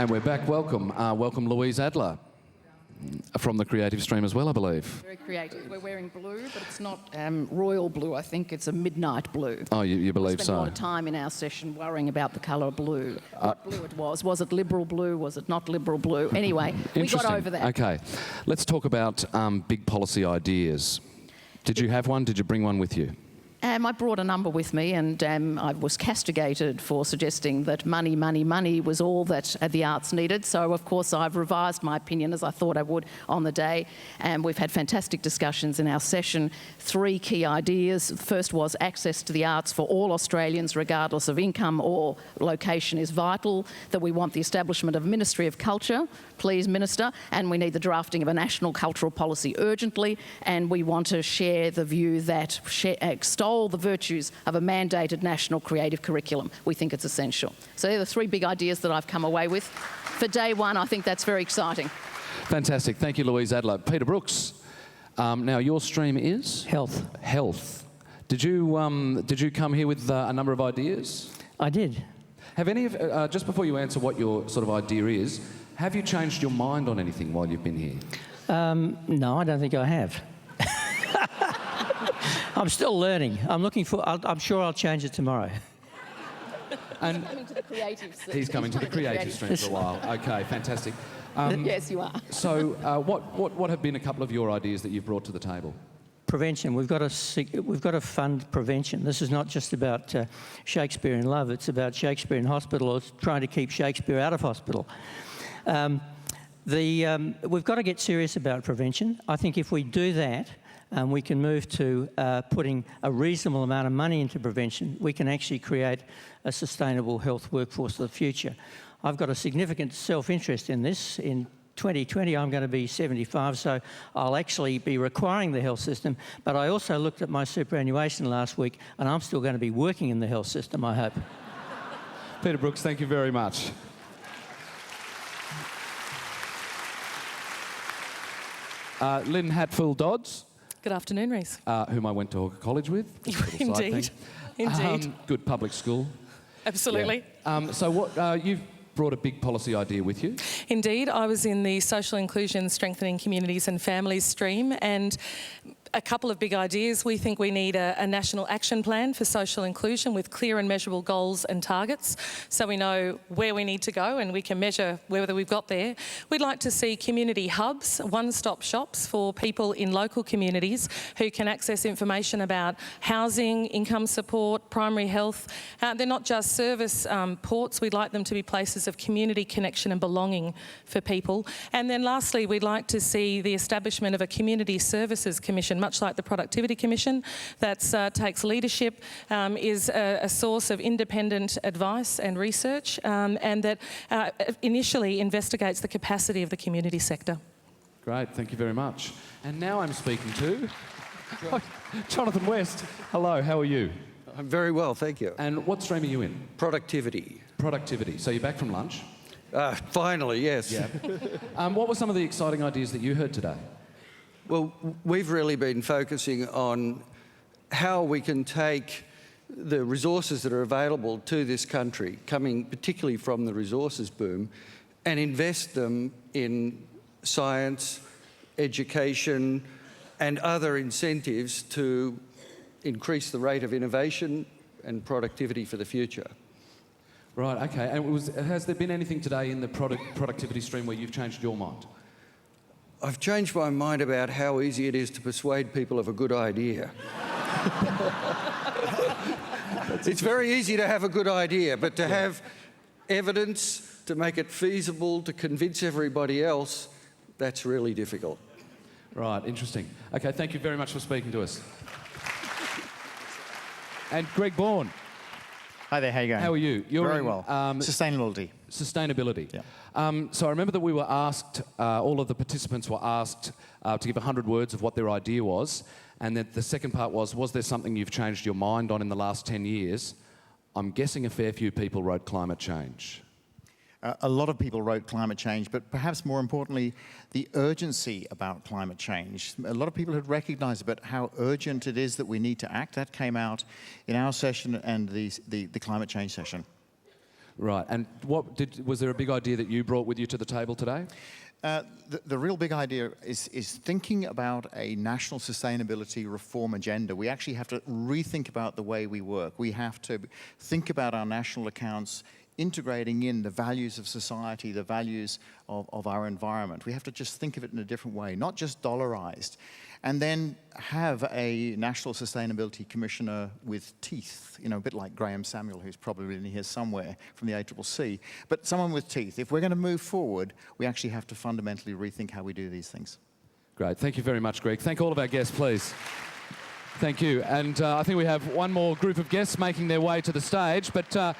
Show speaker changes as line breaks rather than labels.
And we're back. Welcome. Welcome Louise Adler from the creative stream as well, I believe.
Very creative. We're wearing blue, but it's not royal blue. I think it's a midnight blue.
Oh, you believe so?
We spent a lot of time in our session worrying about the colour blue. What blue it was. Was it liberal blue? Was it not liberal blue? Anyway, we got over that.
Okay. Let's talk about big policy ideas. Did you have one? Did you bring one with you?
I brought a number with me, and I was castigated for suggesting that money, money, money was all that the arts needed. So, of course, I've revised my opinion, as I thought I would, on the day. And we've had fantastic discussions in our session. 3 key ideas. The first was access to the arts for all Australians, regardless of income or location, is vital. That we want the establishment of a Ministry of Culture, please, Minister, and we need the drafting of a national cultural policy urgently. And we want to share the view that extol the virtues of a mandated national creative curriculum. We think it's essential. So they're the 3 big ideas that I've come away with. For day one, I think that's very exciting.
Fantastic. Thank you, Louise Adler. Peter Brooks, now your stream is?
Health.
Health. Did you come here with a number of ideas?
I did.
Have any of, just before you answer what your sort of idea is, have you changed your mind on anything while you've been here?
No, I don't think I have. I'm still learning. I'm sure I'll change it tomorrow.
And
He's coming to the creative stream.
he's coming to the creative stream for a while. Okay, fantastic.
Yes, you are.
So, what have been a couple of your ideas that you've brought to the table?
Prevention. We've got to fund prevention. This is not just about Shakespeare in Love. It's about Shakespeare in hospital, or trying to keep Shakespeare out of hospital. We've got to get serious about prevention. I think if we do that, we can move to putting a reasonable amount of money into prevention, we can actually create a sustainable health workforce of the future. I've got a significant self-interest in this. In 2020, I'm going to be 75, so I'll actually be requiring the health system. But I also looked at my superannuation last week, and I'm still going to be working in the health system, I hope.
Peter Brooks, thank you very much. Lynn Hatfield Dodds.
Good afternoon, Rhys.
Whom I went to college with.
Indeed. Indeed.
Good public school.
Absolutely.
Yeah. So you've brought a big policy idea with you?
Indeed. I was in the Social Inclusion Strengthening Communities and Families stream, and a couple of big ideas. We think we need a national action plan for social inclusion with clear and measurable goals and targets, so we know where we need to go and we can measure whether we've got there. We'd like to see community hubs, one-stop shops for people in local communities who can access information about housing, income support, primary health. They're not just service ports. We'd like them to be places of community connection and belonging for people. And then lastly, we'd like to see the establishment of a community services commission, much like the Productivity Commission, that takes leadership, is a source of independent advice and research, and that initially investigates the capacity of the community sector.
Great, thank you very much. And now I'm speaking to Jonathan West. Hello, how are you?
I'm very well, thank you.
And what stream are you in?
Productivity.
Productivity. So you're back from lunch?
Finally, yes.
Yeah. What were some of the exciting ideas that you heard today?
Well, we've really been focusing on how we can take the resources that are available to this country, coming particularly from the resources boom, and invest them in science, education, and other incentives to increase the rate of innovation and productivity for the future.
Right, okay. And has there been anything today in the productivity stream where you've changed your mind?
I've changed my mind about how easy it is to persuade people of a good idea. It's very easy to have a good idea, but to have evidence, to make it feasible, to convince everybody else, that's really difficult.
Right, interesting. Okay, thank you very much for speaking to us. And Greg Bourne.
Hi there, how are you going?
How are you? You're
very well. Sustainability.
Sustainability.
Yeah.
So I remember that we were asked, all of the participants were asked to give 100 words of what their idea was, and that the second part was there something you've changed your mind on in the last 10 years? I'm guessing a fair few people wrote climate change.
A lot of people wrote climate change, but perhaps more importantly, the urgency about climate change. A lot of people had recognised about how urgent it is that we need to act. That came out in our session and the climate change session.
Right. And was there a big idea that you brought with you to the table today?
The real big idea is thinking about a national sustainability reform agenda. We actually have to rethink about the way we work. We have to think about our national accounts integrating in the values of society, the values of our environment. We have to just think of it in a different way, not just dollarized. And then have a National Sustainability Commissioner with teeth, you know, a bit like Graham Samuel, who's probably in here somewhere from the ACCC, but someone with teeth. If we're going to move forward, we actually have to fundamentally rethink how we do these things.
Great. Thank you very much, Greg. Thank all of our guests, please. Thank you. And I think we have one more group of guests making their way to the stage, but